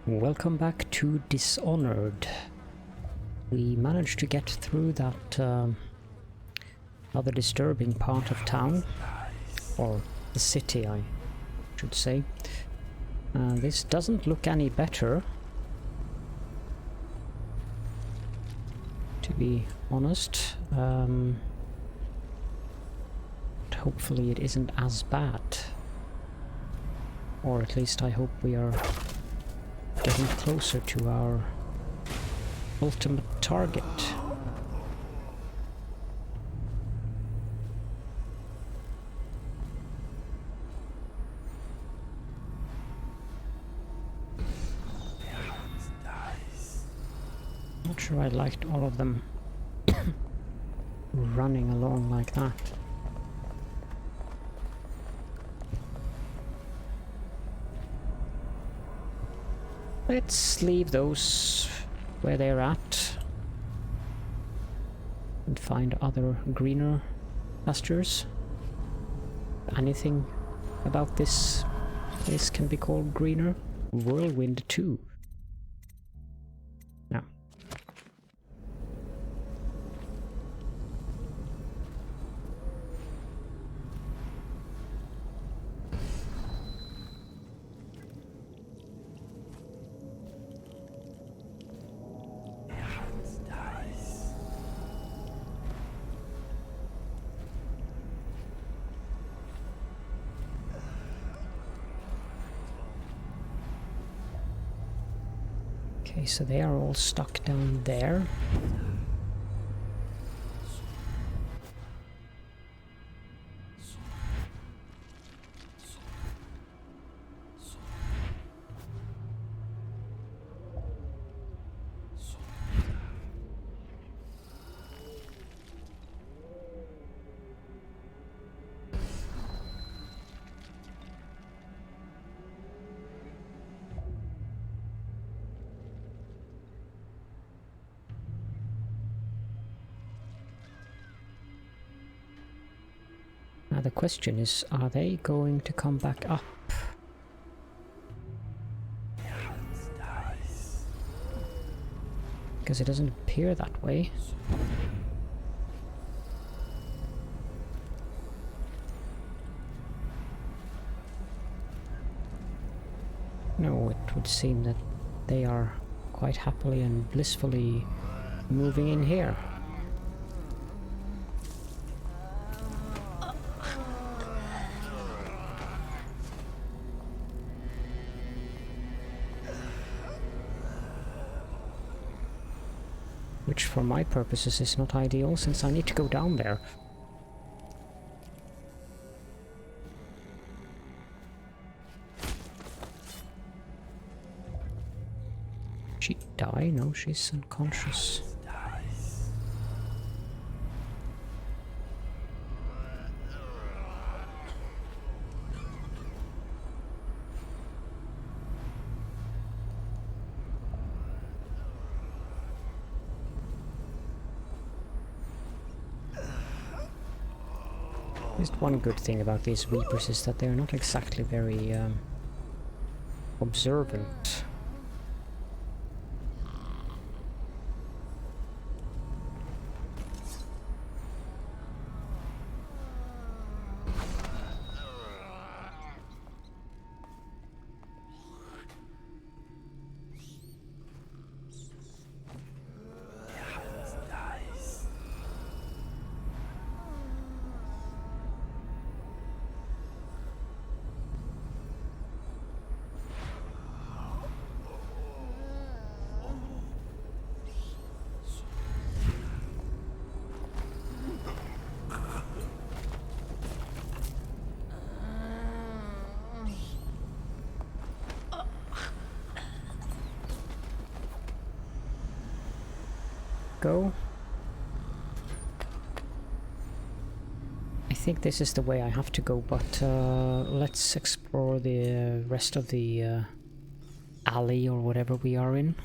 Welcome back to Dishonored. We managed to get through that rather disturbing part of town, or the city I should say. This doesn't look any better, to be honest. Hopefully it isn't as bad. Or at least I hope we are getting closer to our ultimate target. Not sure I liked all of them running along like that. Let's leave those where they're at and find other greener pastures. Anything about this place can be called greener? Whirlwind 2. No. Okay, so they are all stuck down there. Now the question is, are they going to come back up? Because it doesn't appear that way. No, it would seem that they are quite happily and blissfully moving in here. Which for my purposes is not ideal, since I need to go down there. She die? No, she's unconscious. At least one good thing about these Reapers is that they're not exactly very observant. Go. I think this is the way I have to go, but let's explore the rest of the alley or whatever we are in.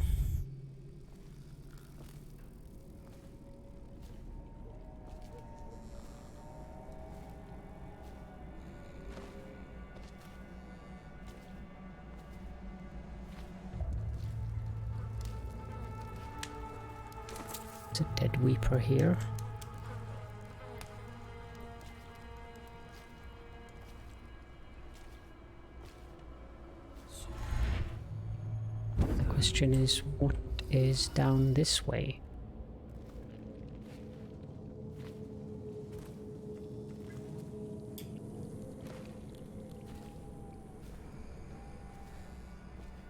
There's a dead weeper here. The question is, what is down this way?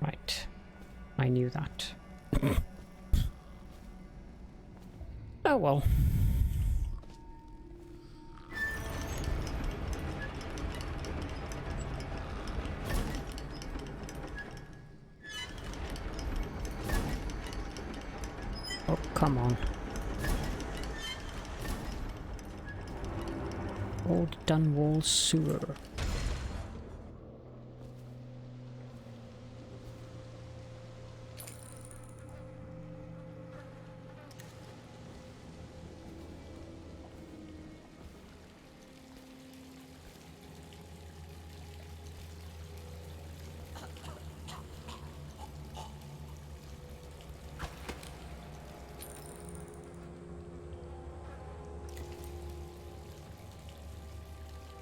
Right, I knew that. Oh well. Oh, come on. Old Dunwall sewer.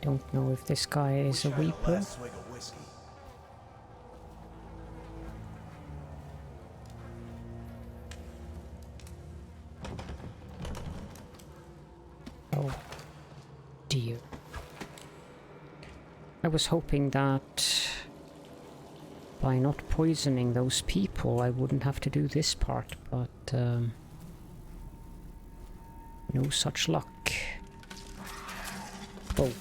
Don't know if this guy is a weeper. Oh dear. I was hoping that by not poisoning those people I wouldn't have to do this part, but no such luck. Oh.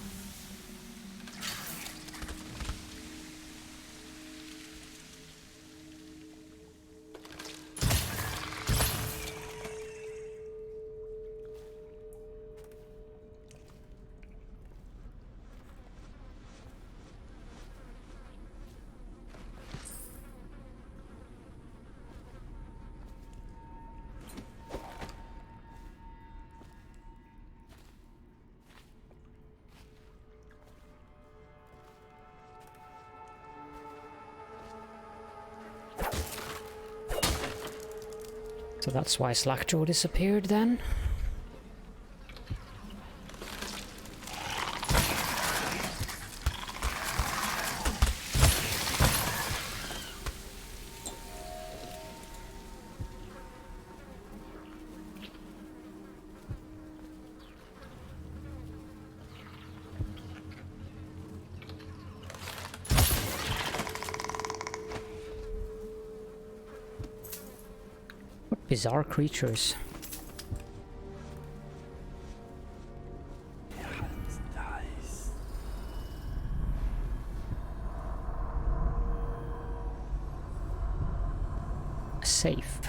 So that's why Slackjaw disappeared then? Bizarre creatures. A safe.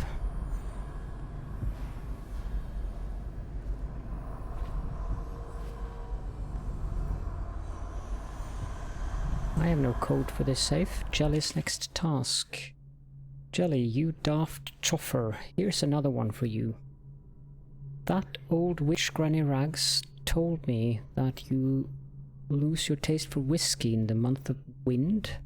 I have no code for this safe. Jelly's next task. Jelly, you daft choffer, here's another one for you. That old witch Granny Rags told me that you lose your taste for whiskey in the month of wind,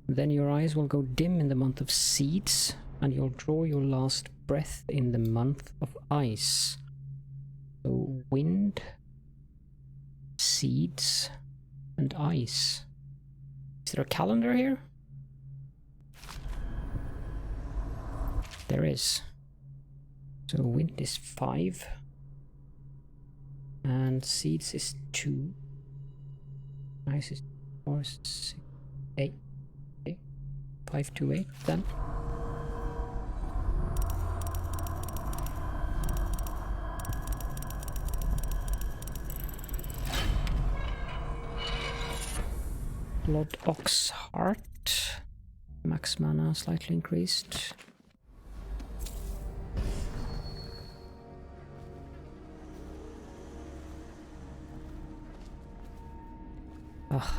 then your eyes will go dim in the month of seeds, and you'll draw your last breath in the month of ice. So wind, seeds, and ice. Is there a calendar here? There is. So wind is 5. And seeds is 2. Ice is 4, 6, 8. Okay. 5 to 8 then. Blood Ox Heart. Max mana slightly increased.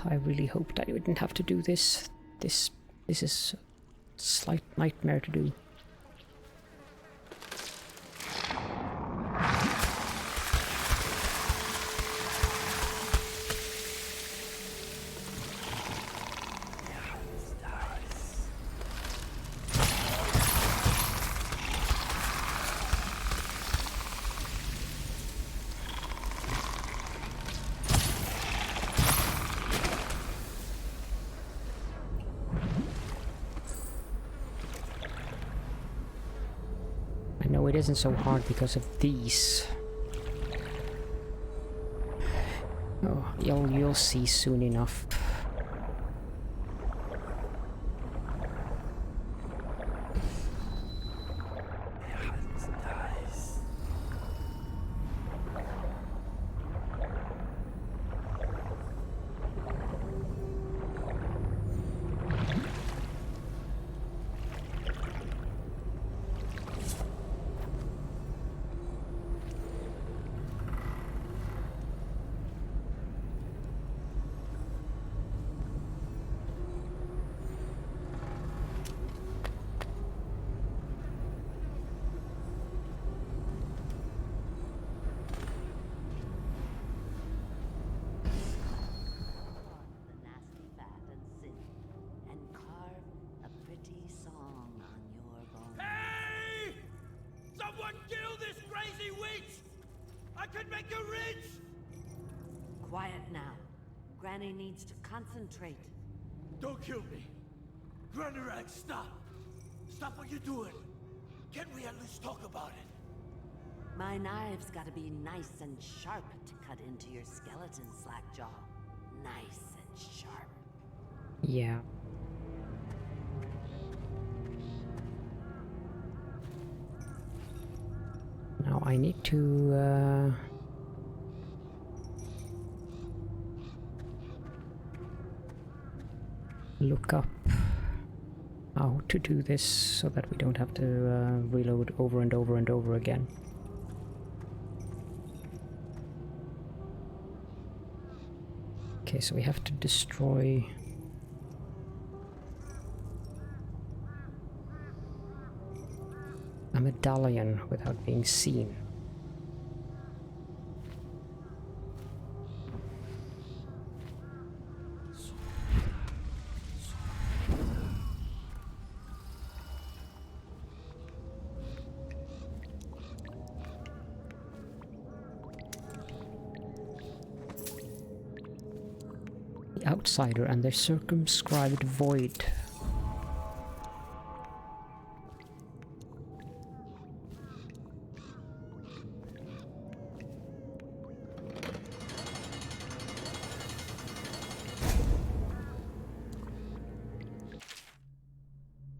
I really hoped I wouldn't have to do this. This is a slight nightmare to do. No, it isn't so hard because of these. Oh, you'll see soon enough. Quiet now. Granny needs to concentrate. Don't kill me. Granny Rag, stop. Stop what you're doing. Can't we at least talk about it? My knives gotta be nice and sharp to cut into your skeleton, Slackjaw. Nice and sharp. Yeah. Now I need to look up how to do this so that we don't have to reload over and over and over again. Okay, so we have to destroy a medallion without being seen. The outsider and their circumscribed void.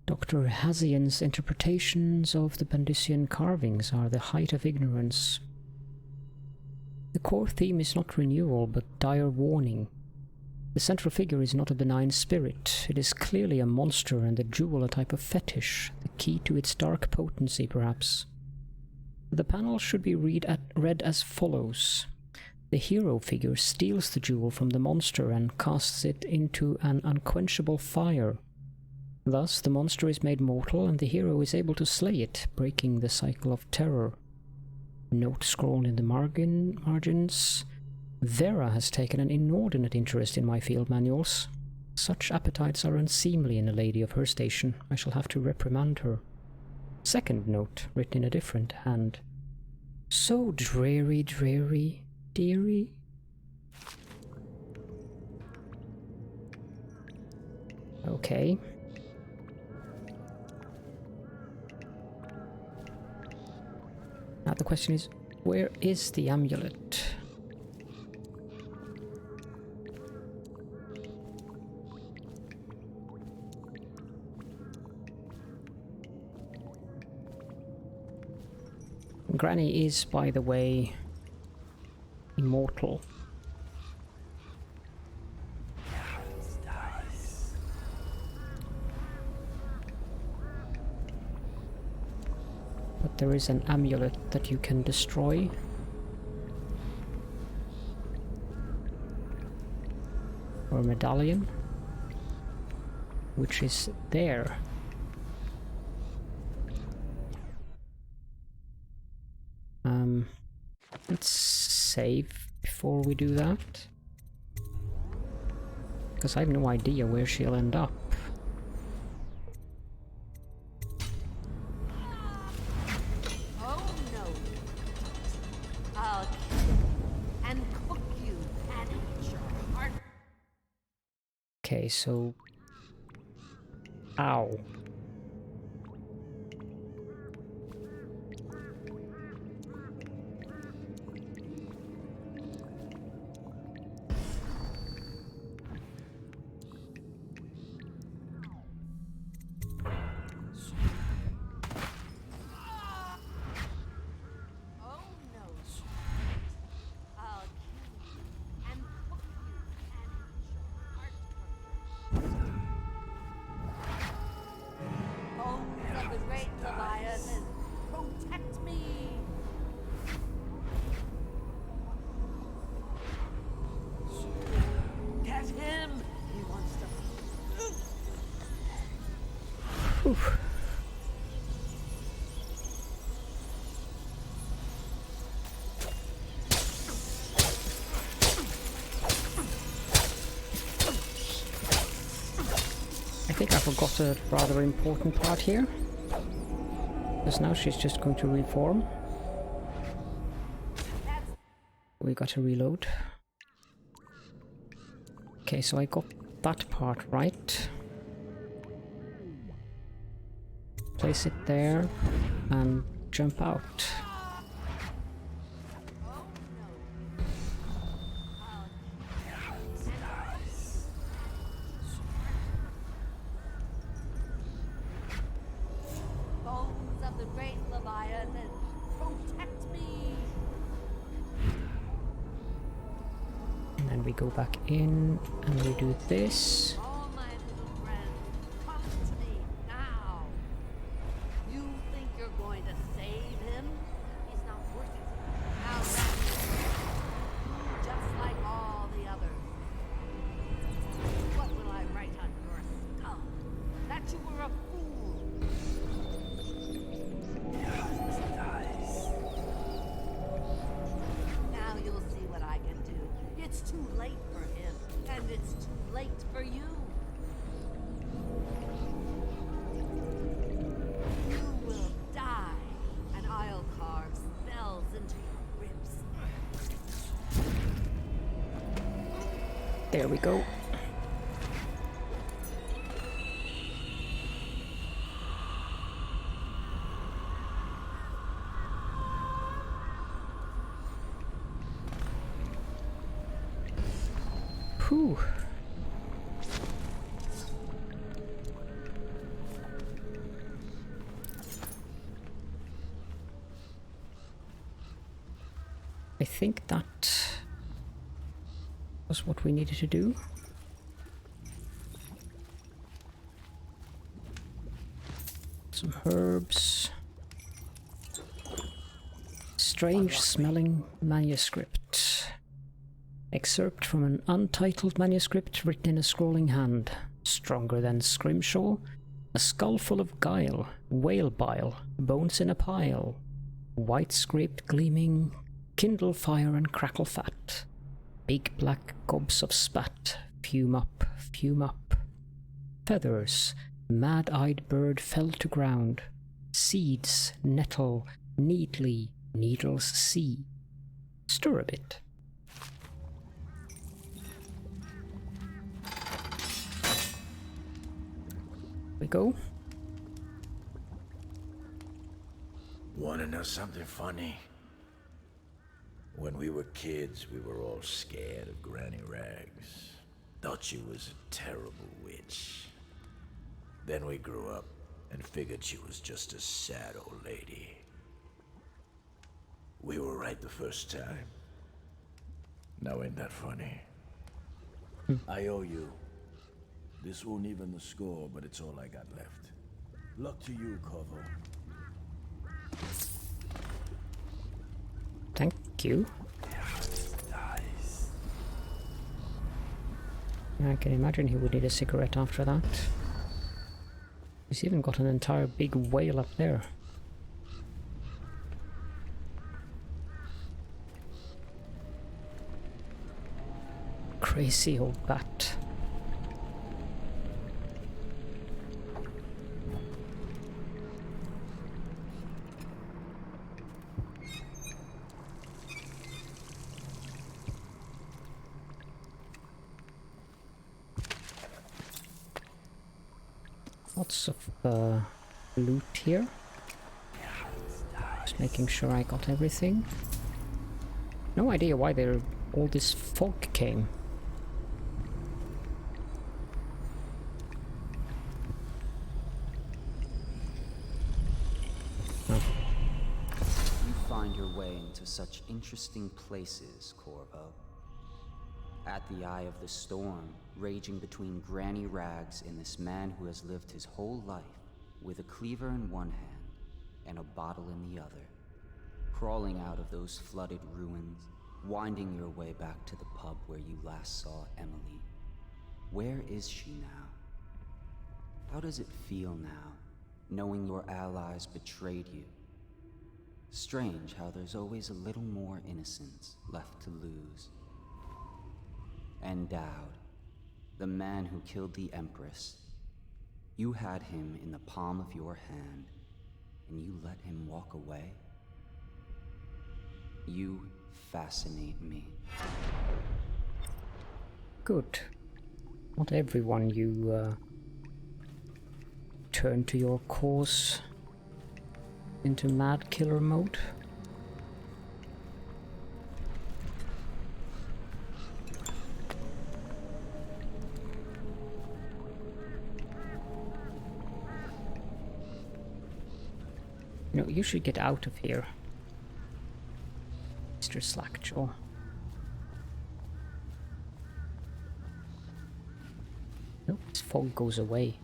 Dr. Hazian's interpretations of the Bandisian carvings are the height of ignorance. The core theme is not renewal, but dire warning. The central figure is not a benign spirit. It is clearly a monster, and the jewel a type of fetish, the key to its dark potency, perhaps. The panel should be read as follows. The hero figure steals the jewel from the monster and casts it into an unquenchable fire. Thus, the monster is made mortal, and the hero is able to slay it, breaking the cycle of terror. Note scrawled in the margins. Vera has taken an inordinate interest in my field manuals. Such appetites are unseemly in a lady of her station. I shall have to reprimand her. Second note, written in a different hand. So dreary, dearie. Okay. Now the question is, where is the amulet? Granny is, by the way, immortal. But there is an amulet that you can destroy. Or a medallion. Which is there. Let's save before we do that. Because I have no idea where she'll end up. Oh no! I'll kill you and cook you and eat your heart. Okay, so... Ow. the great Leviathan, protect me! Get him! He wants to... Oof. I think I forgot a rather important part here. Because now she's just going to reform. We got to reload. Okay, so I got that part right. Place it there and jump out. Bones of the great Leviathan, protect me! And then we go back in and we do this. All my little friends, come to me now! You think you're going to save him? He's not worth it. Now that's just like all the others. What will I write on your skull? That you were a fool! Now you'll see what I can do. It's too late for him, and it's too late for you. You will die, and I'll carve spells into your ribs. There we go. Whew. I think that was what we needed to do. Some herbs. Strange smelling manuscript. Excerpt from an untitled manuscript written in a scrawling hand. Stronger than Scrimshaw. A skull full of guile. Whale bile. Bones in a pile. White scraped gleaming. Kindle fire and crackle fat. Big black gobs of spat. Fume up, fume up. Feathers. Mad-eyed bird fell to ground. Seeds. Nettle. Needly. Needles see. Stir a bit. We go. Wanna know something funny? When we were kids, we were all scared of Granny Rags. Thought she was a terrible witch. Then we grew up and figured she was just a sad old lady. We were right the first time. Now ain't that funny? I owe you. This won't even the score, but it's all I got left. Luck to you, Corvo. Thank you. Nice. I can imagine he would need a cigarette after that. He's even got an entire big whale up there. Crazy old bat. Lots of loot here. Just making sure I got everything. No idea why all this fog came. You find your way into such interesting places, Corvo. At the eye of the storm, raging between Granny Rags and this man who has lived his whole life with a cleaver in one hand and a bottle in the other, crawling out of those flooded ruins, winding your way back to the pub where you last saw Emily. Where is she now? How does it feel now, knowing your allies betrayed you? Strange how there's always a little more innocence left to lose. And Dowd, the man who killed the Empress. You had him in the palm of your hand, and you let him walk away? You fascinate me. Good. Not everyone you turn to your cause into mad killer mode. No, you should get out of here, Mr. Slackjaw. Nope, this fog goes away.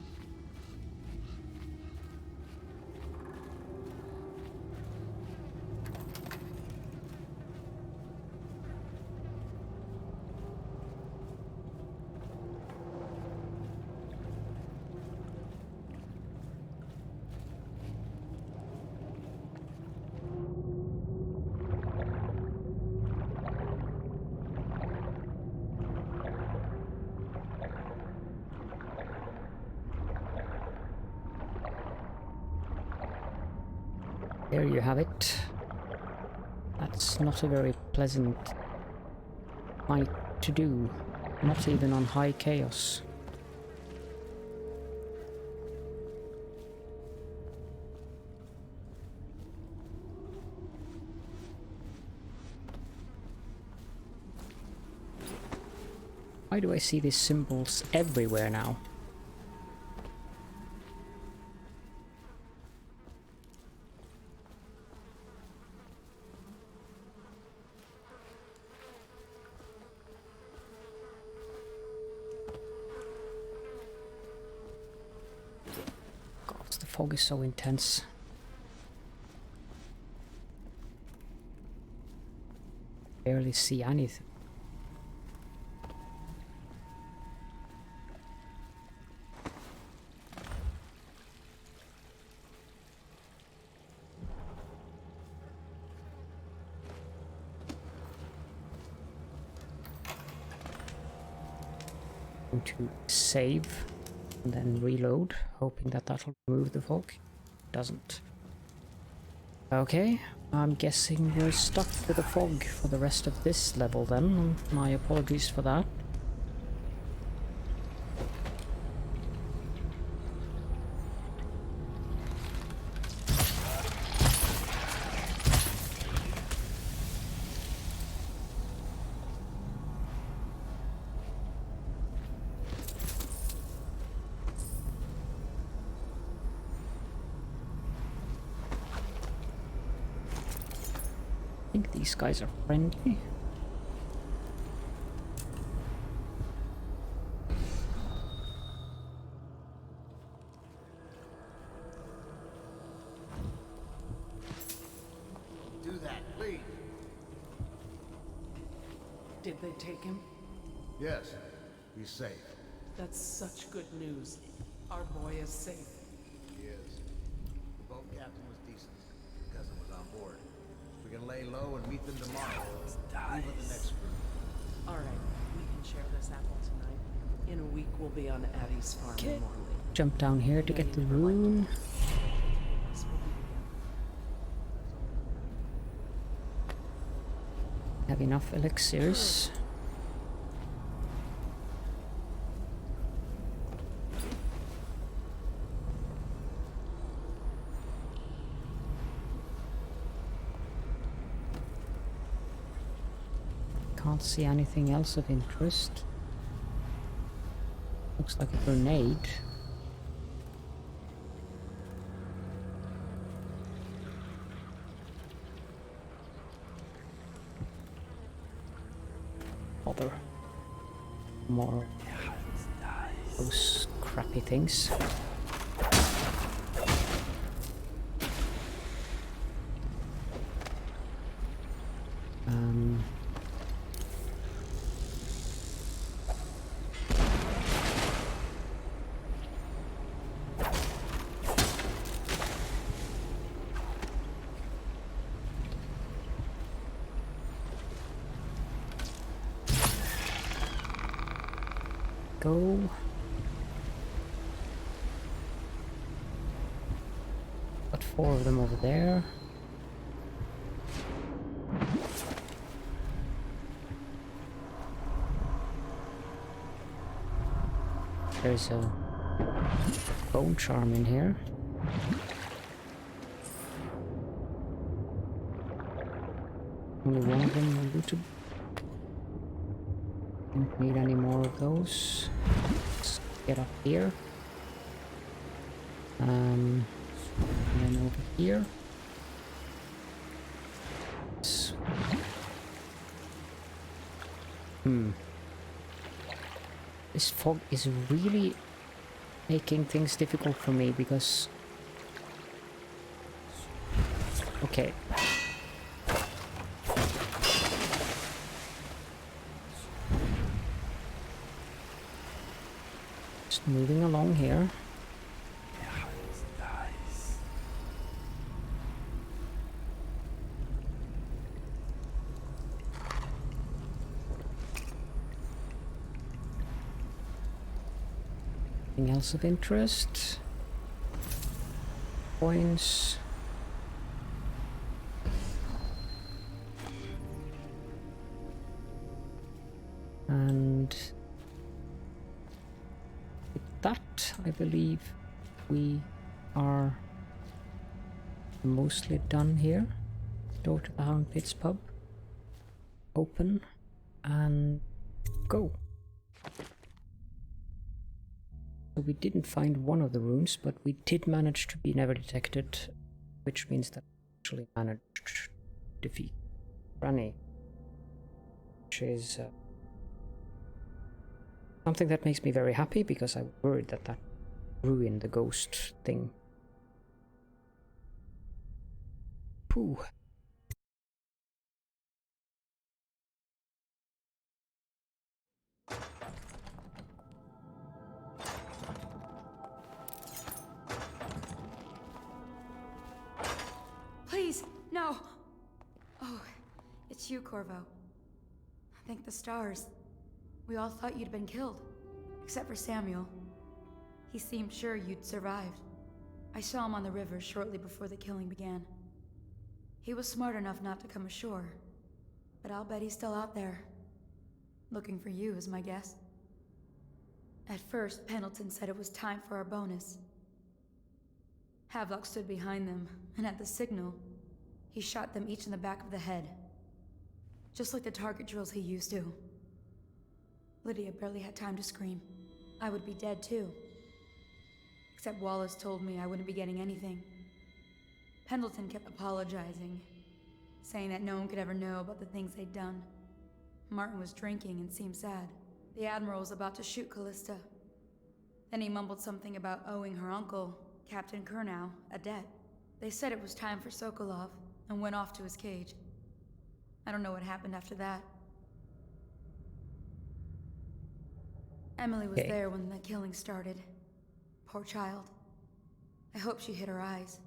There you have it. That's not a very pleasant fight to do, not even on high chaos. Why do I see these symbols everywhere now? The fog is so intense. Barely see anything. Going to save and then reload, hoping that that'll remove the fog. Doesn't. Okay, I'm guessing we're stuck with the fog for the rest of this level then. My apologies for that. I think these guys are friendly. Do that, please. Did they take him? Yes, he's safe. That's such good news. Our boy is safe. He is. The boat captain was decent. Cousin was on board. We can lay low and meet them tomorrow. Leave with the next group. All right, we can share this apple tonight. In a week, we'll be on Addie's farm in Morley. Jump down here to get the rune. This will be Have enough elixirs. Can't see anything else of interest. Looks like a grenade. Other more those crappy things. go. Got 4 of them over there. There's a bone charm in here. Only one of them looted. Don't need any more of those. Let's get up here. And then over here. This fog is really making things difficult for me because... Okay. Just moving along here. Anything else of interest? Coins. And with that, I believe we are mostly done here. Door to the Hound Pits pub. Open and go. So we didn't find one of the rooms, but we did manage to be never detected, which means that we actually managed to defeat Granny, which is something that makes me very happy because I was worried that that ruined the ghost thing. Pooh. Please, no! Oh, it's you, Corvo. Thank the stars. We all thought you'd been killed, except for Samuel. He seemed sure you'd survived. I saw him on the river shortly before the killing began. He was smart enough not to come ashore, but I'll bet he's still out there. Looking for you is my guess. At first, Pendleton said it was time for our bonus. Havelock stood behind them, and at the signal, he shot them each in the back of the head. Just like the target drills he used to. Lydia barely had time to scream. I would be dead too. Except Wallace told me I wouldn't be getting anything. Pendleton kept apologizing, saying that no one could ever know about the things they'd done. Martin was drinking and seemed sad. The Admiral was about to shoot Callista. Then he mumbled something about owing her uncle, Captain Kurnow, a debt. They said it was time for Sokolov, and went off to his cage. I don't know what happened after that. Emily was there when the killing started. Poor child. I hope she hid her eyes.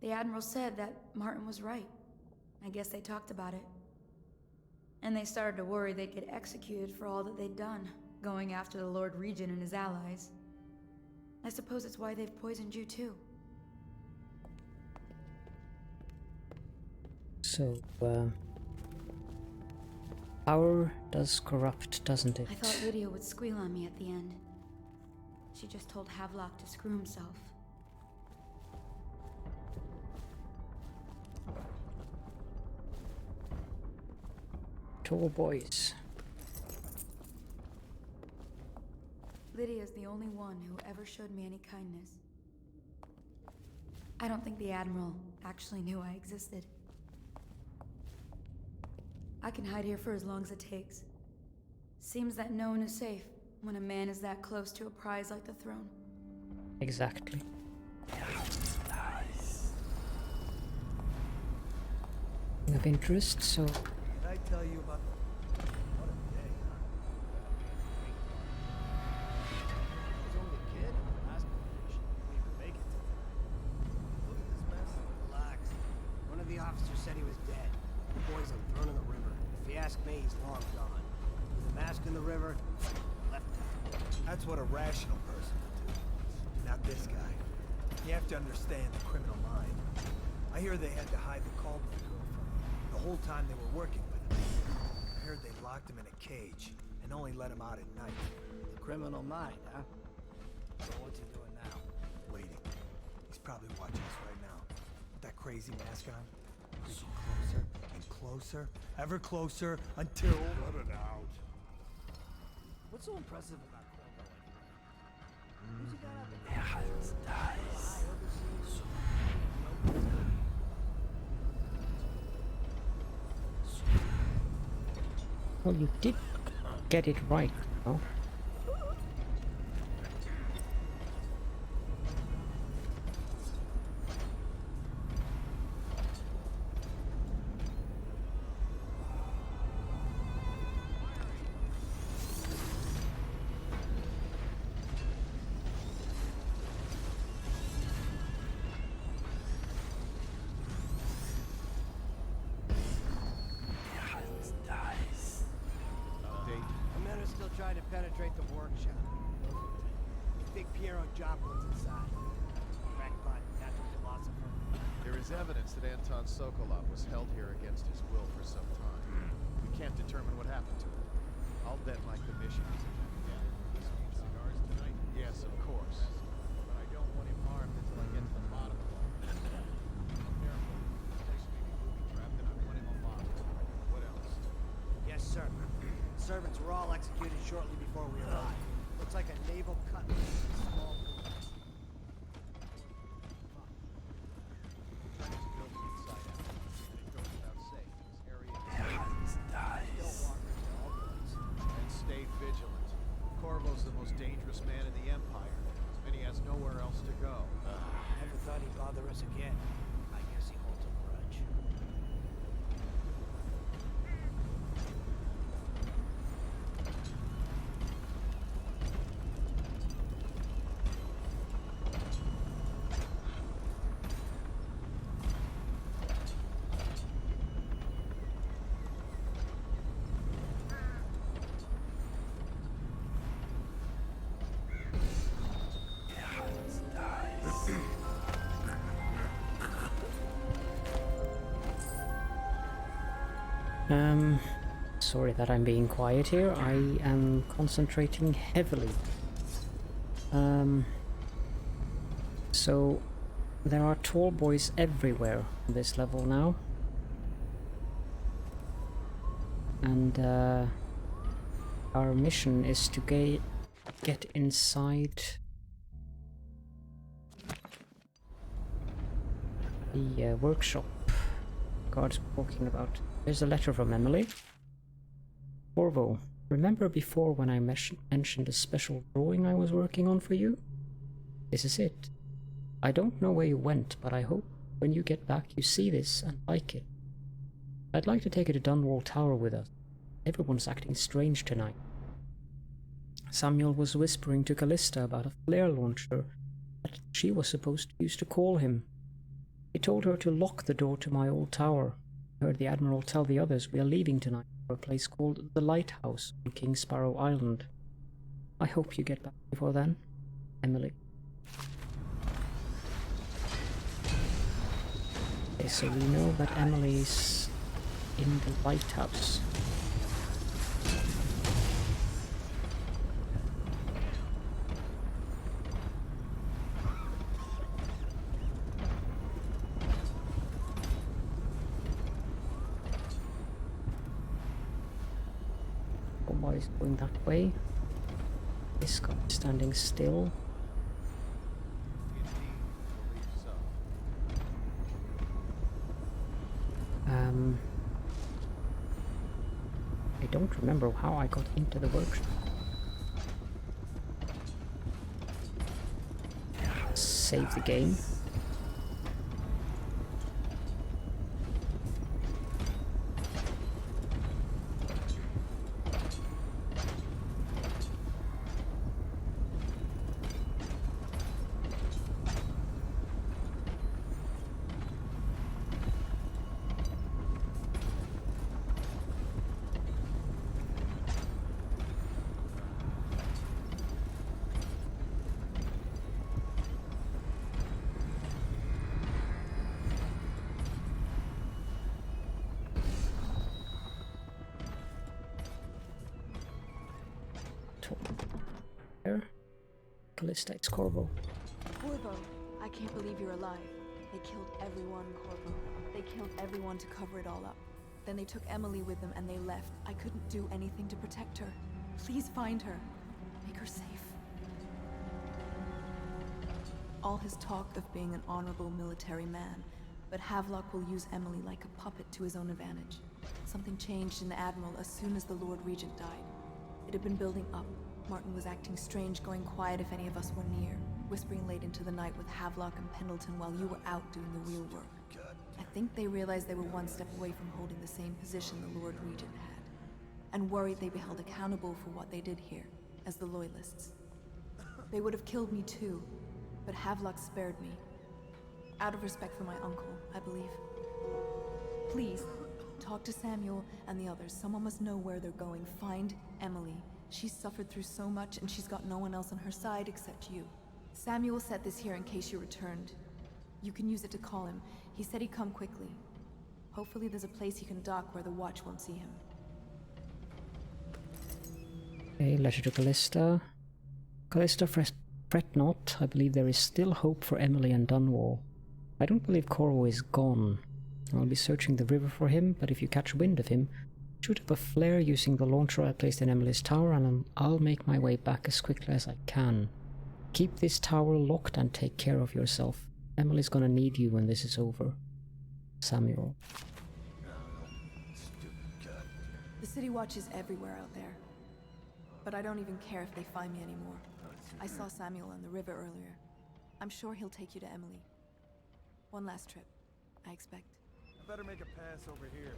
The Admiral said that Martin was right. I guess they talked about it. And they started to worry they'd get executed for all that they'd done, going after the Lord Regent and his allies. I suppose it's why they've poisoned you too. So, power does corrupt, doesn't it? I thought Lydia would squeal on me at the end. She just told Havelock to screw himself. Tall boys. Lydia's the only one who ever showed me any kindness. I don't think the Admiral actually knew I existed. I can hide here for as long as it takes. Seems that no one is safe when a man is that close to a prize like the throne. Exactly. Of interest, so Did I tell you about what a day, huh? I was only a kid in the last competition. Didn't even make it to the... Look at this mess. Relax. One of the officers said he was dead. The boys are thrown in the river. If you ask me, he's long gone. With a mask in the river, left town. That's what a rational person would do. Not this guy. You have to understand the criminal mind. I hear they had to hide the Caldwell girl from him the whole time they were working with him. I heard they locked him in a cage and only let him out at night. The criminal mind, huh? So what's he doing now? Waiting. He's probably watching us right now. With that crazy mask on. Creeping closer and closer, ever closer, until... Cut it out. What's so impressive about Corvo anyway? Who's he got out there? Well, you did get it right, no? Trying to penetrate the workshop. You think Piero Joplin's inside? Crackpot, natural philosopher. There is evidence that Anton Sokolov was held here against his will for some time. We can't determine what happened to him. I'll bet my commission is in that. Cigars tonight? Yes, of course. But I don't want him harmed until I get to the bottom of it. Careful. This place may be booby-trapped and I want him alive. What else? Yes, sir. Servants were all executed shortly before we arrived. Looks like a naval cutlass. Small bullets. Building inside out. And it goes without saying, this area is Still walkers to all boys. and stay vigilant. Corvo's the most dangerous man in the Empire, and he has nowhere else to go. Never thought he'd bother us again. I guess he holds a grudge. Sorry that I'm being quiet here. I am concentrating heavily. So there are tall boys everywhere on this level now. And our mission is to get inside the workshop guards were talking about. There's a letter from Emily. Corvo, remember before when I mentioned a special drawing I was working on for you? This is it. I don't know where you went, but I hope when you get back you see this and like it. I'd like to take it to Dunwall Tower with us. Everyone's acting strange tonight. Samuel was whispering to Callista about a flare launcher that she was supposed to use to call him. He told her to lock the door to my old tower. I heard the Admiral tell the others we are leaving tonight for a place called the Lighthouse on King Sparrow Island. I hope you get back before then, Emily. Okay, so we know that Emily's in the lighthouse. Somebody's going that way. This guy is standing still. I don't remember how I got into the workshop. Save the game. Callista, it's Corvo. Corvo, I can't believe you're alive. They killed everyone, Corvo. They killed everyone to cover it all up. Then they took Emily with them and they left. I couldn't do anything to protect her. Please find her. Make her safe. All his talk of being an honorable military man, but Havelock will use Emily like a puppet to his own advantage. Something changed in the Admiral as soon as the Lord Regent died. It had been building up. Martin was acting strange, going quiet if any of us were near, whispering late into the night with Havelock and Pendleton while you were out doing the real work. I think they realized they were one step away from holding the same position the Lord Regent had, and worried they'd be held accountable for what they did here, as the Loyalists. They would have killed me too, but Havelock spared me. Out of respect for my uncle, I believe. Please, talk to Samuel and the others. Someone must know where they're going. Find Emily. She's suffered through so much, and she's got no one else on her side except you. Samuel set this here in case you returned. You can use it to call him. He said he'd come quickly. Hopefully there's a place he can dock where the watch won't see him. Okay, letter to Callista. Callista, fret not. I believe there is still hope for Emily and Dunwall. I don't believe Corvo is gone. I'll be searching the river for him, but if you catch wind of him, shoot up a flare using the launcher I placed in Emily's tower, and I'll make my way back as quickly as I can. Keep this tower locked and take care of yourself. Emily's gonna need you when this is over. Samuel. The City Watch is everywhere out there. But I don't even care if they find me anymore. I saw Samuel on the river earlier. I'm sure he'll take you to Emily. One last trip, I expect. I better make a pass over here.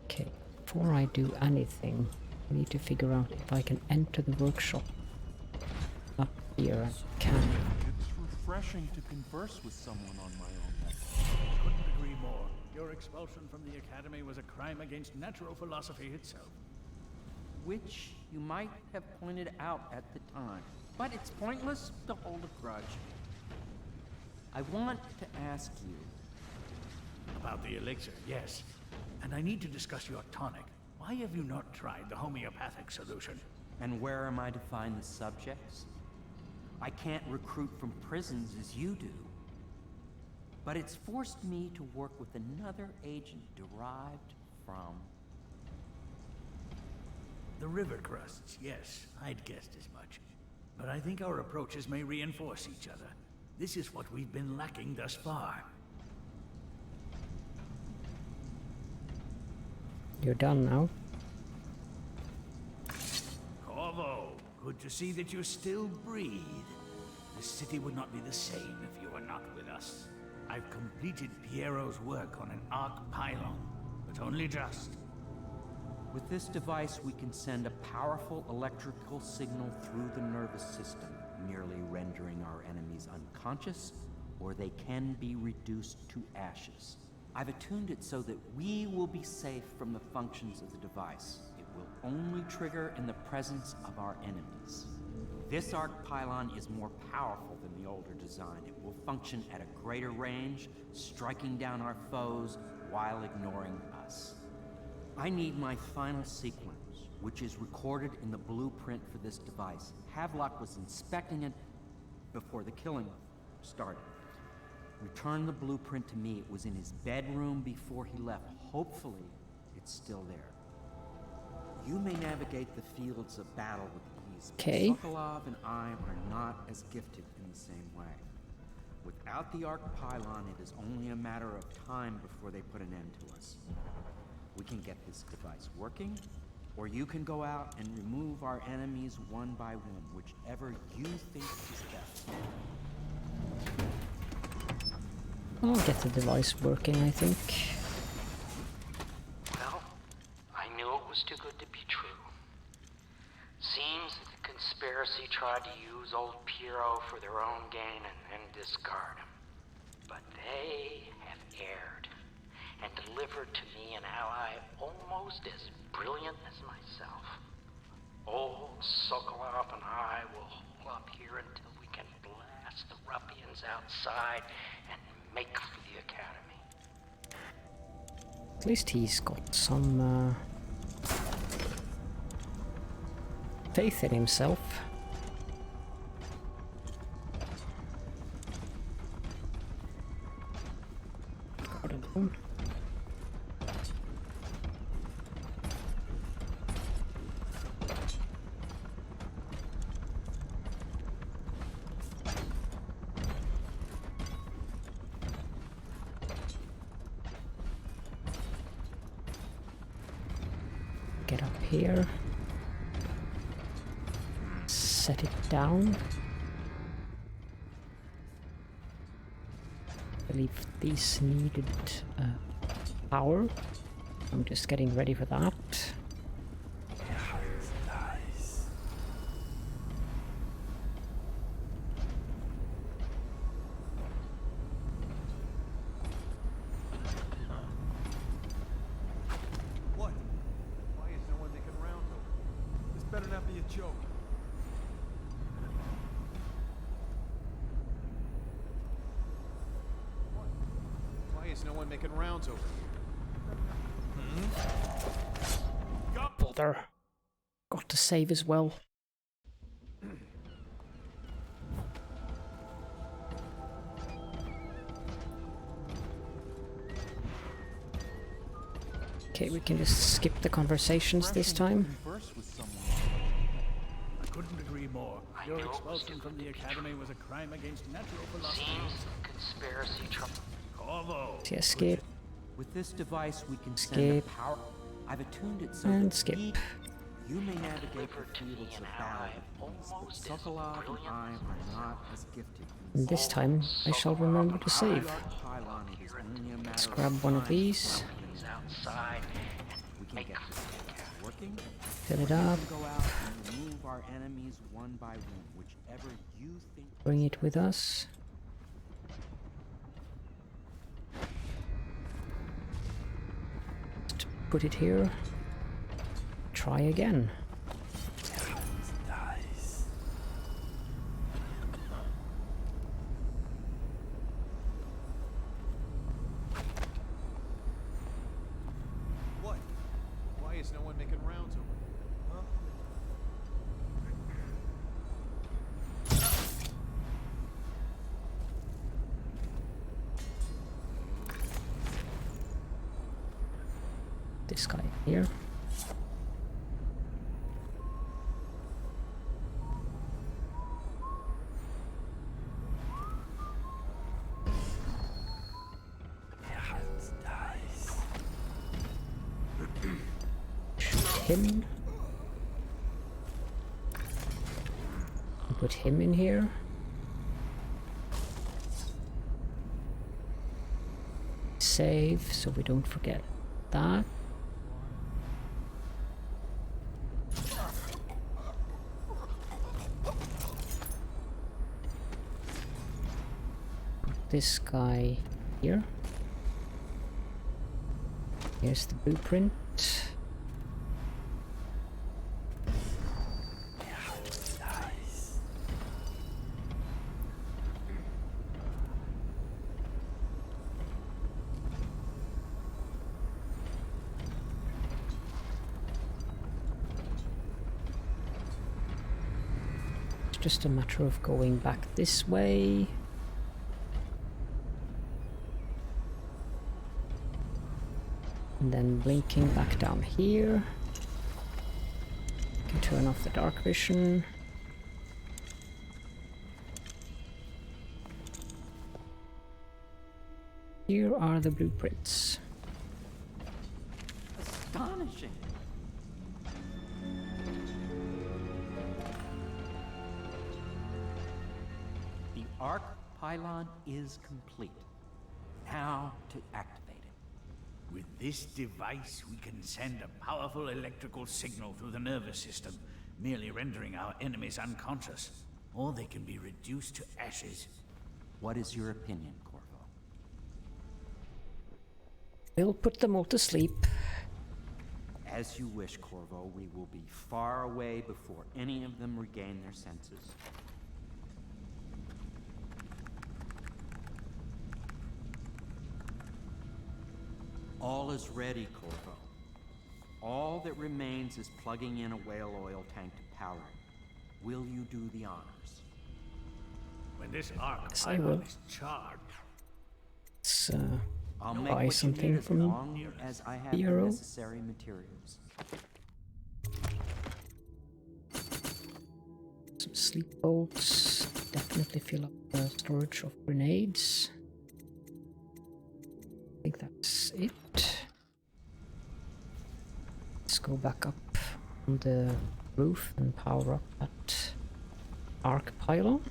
Okay, before I do anything, I need to figure out if I can enter the workshop. Up here, I can. It's refreshing to converse with someone on my own. Couldn't agree more. Your expulsion from the Academy was a crime against natural philosophy itself. Which you might have pointed out at the time. But it's pointless to hold a grudge. I want to ask you... About the elixir, yes. And I need to discuss your tonic. Why have you not tried the homeopathic solution? And where am I to find the subjects? I can't recruit from prisons as you do. But it's forced me to work with another agent derived from... The river crusts, yes. I'd guessed as much. But I think our approaches may reinforce each other. This is what we've been lacking thus far. You're done now. Corvo, good to see that you still breathe. The city would not be the same if you were not with us. I've completed Piero's work on an arc pylon, but only just. With this device, we can send a powerful electrical signal through the nervous system, merely rendering our enemies unconscious, or they can be reduced to ashes. I've attuned it so that we will be safe from the functions of the device. It will only trigger in the presence of our enemies. This arc pylon is more powerful than the older design. It will function at a greater range, striking down our foes while ignoring us. I need my final sequence, which is recorded in the blueprint for this device. Havelock was inspecting it before the killing started. Return the blueprint to me. It was in his bedroom before he left. Hopefully, it's still there. You may navigate the fields of battle with ease, but Okay. Sokolov and I are not as gifted in the same way. Without the arc pylon, it is only a matter of time before they put an end to us. We can get this device working, or you can go out and remove our enemies one by one, whichever you think is best. I'll get the device working, I think. Well, I knew it was too good to be true. Seems that the conspiracy tried to use old Piero for their own gain and then discard him. But they have erred and delivered to me an ally almost as brilliant as myself. Old Sokolov and I will hold up here until we can blast the ruffians outside and make for the Academy. At least he's got some faith in himself. Out alone. Get up here. Set it down. I believe these needed power. I'm just getting ready for that. What? Why is no one making rounds over here? This better not be a joke. What? Why is no one making rounds over here? Bother. Got to save as well. Okay, we can just skip the conversations this time. I couldn't agree more. Your expulsion from the academy was a crime against natural philosophy. Seems conspiracy trouble. Corvo. See, escape. With this device, we can send Skip. a power. I've attuned it so And that skip. you may navigate the fields of battle, but Sokolov and I are not as gifted. And this time, I shall remember to save. Pylon, it is only a matter Let's of grab one of time. these. He's outside. We can get this working. Fill it We up. can go out and remove our enemies one by one, whichever you think. Bring it with us. Just put it here. Try again. What? Why is no one making rounds over here? Huh? This guy here. Shoot him. Put him in here. Save so we don't forget that. This guy here. Here's the blueprint. It's just a matter of going back this way. And then blinking back down here. Can turn off the dark vision. Here are the blueprints. Astonishing. The arc pylon is complete. Now to activate it. With this device, we can send a powerful electrical signal through the nervous system, merely rendering our enemies unconscious. Or they can be reduced to ashes. What is your opinion, Corvo? We'll put them all to sleep. As you wish, Corvo. We will be far away before any of them regain their senses. All is ready, Corvo. All that remains is plugging in a whale oil tank to power it. Will you do the honors? When this arc Yes, I will. is charged, Let's I'll make buy what something you need as from long as I have the Hero. necessary materials. Some sleep bolts. Definitely fill up the storage of grenades. I think that's it. Let's go back up on the roof and power up that arc pylon.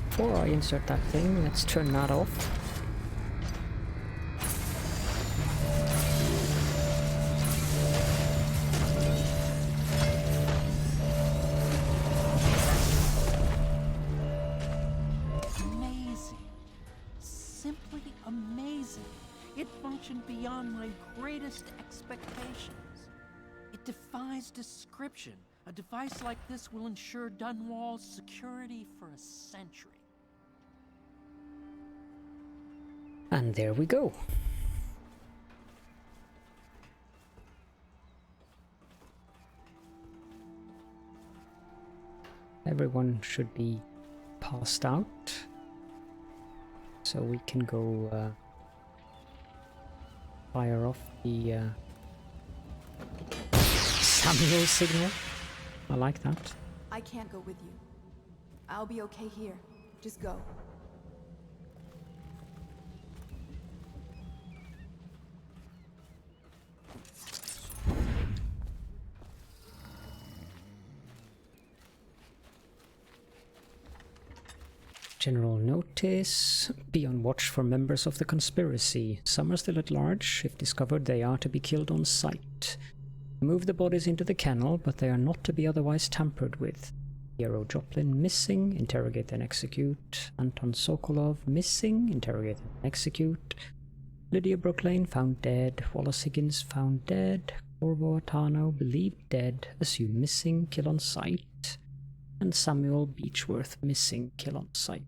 Before I insert that thing, let's turn that off. Amazing. Simply amazing. It functioned beyond my greatest expectations. It defies description. A device like this will ensure Dunwall's security for a century. And there we go. Everyone should be passed out, so we can go fire off the Samuel signal. I like that. I can't go with you. I'll be okay here. Just go. General notice. Be on watch for members of the conspiracy. Some are still at large. If discovered, they are to be killed on sight. Move the bodies into the kennel, but they are not to be otherwise tampered with. Hero Joplin missing. Interrogate and execute. Anton Sokolov missing. Interrogate and execute. Lydia Brooklane found dead. Wallace Higgins found dead. Corvo Attano believed dead. Assumed missing. Kill on sight. And Samuel Beechworth missing. Kill on sight.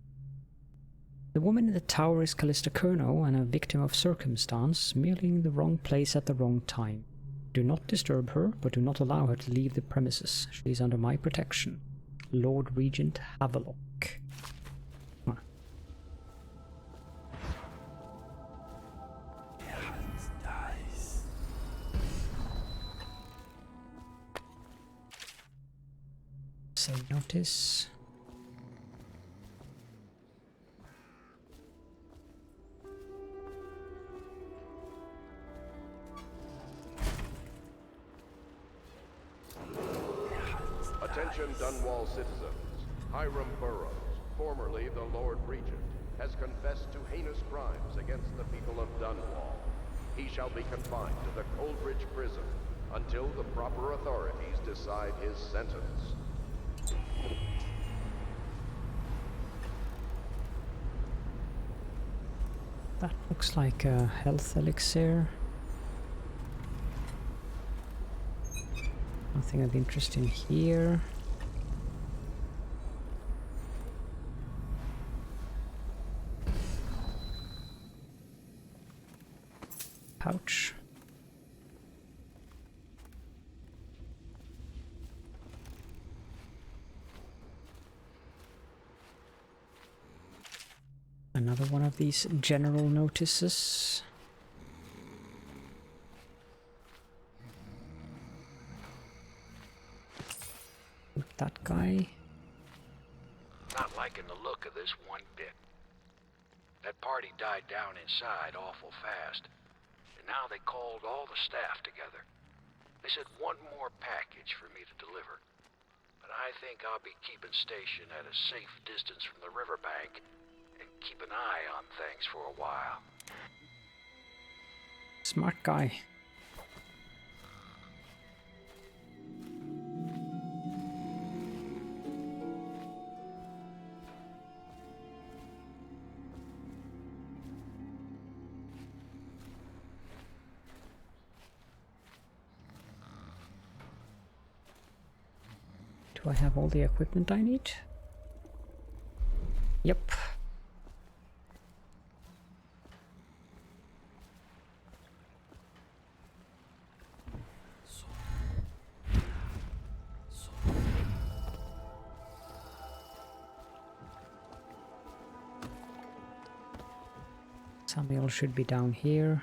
The woman in the tower is Callista Kerno and a victim of circumstance, merely in the wrong place at the wrong time. Do not disturb her, but do not allow her to leave the premises. She is under my protection. Lord Regent Havelock. Save notice. Attention Dunwall citizens. Hiram Burroughs, formerly the Lord Regent, has confessed to heinous crimes against the people of Dunwall. He shall be confined to the Coldridge prison until the proper authorities decide his sentence. That looks like a health elixir. Nothing of interest in here. Pouch. Another one of these general notices. That guy. Not liking the look of this one bit. That party died down inside awful fast, and now they called all the staff together. They said one more package for me to deliver, but I think I'll be keeping station at a safe distance from the riverbank and keep an eye on things for a while. Smart guy. Do I have all the equipment I need? Yep. Samuel should be down here.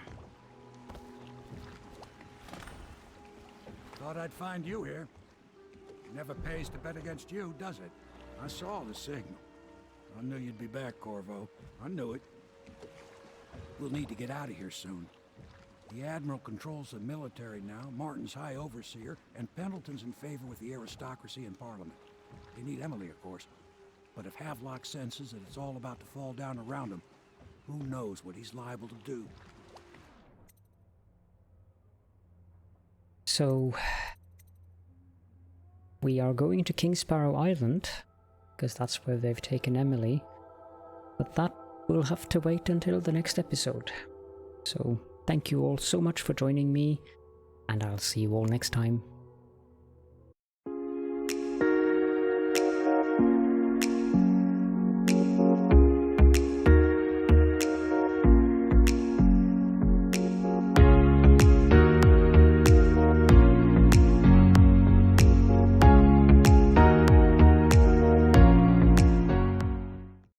Thought I'd find you here. Never pays to bet against you, does it? I saw the signal. I knew you'd be back, Corvo. I knew it. We'll need to get out of here soon. The Admiral controls the military now, Martin's High Overseer, and Pendleton's in favor with the aristocracy and Parliament. They need Emily, of course. But if Havelock senses that it's all about to fall down around him, who knows what he's liable to do? So we are going to King Sparrow Island, because that's where they've taken Emily. But that will have to wait until the next episode. So thank you all so much for joining me, and I'll see you all next time.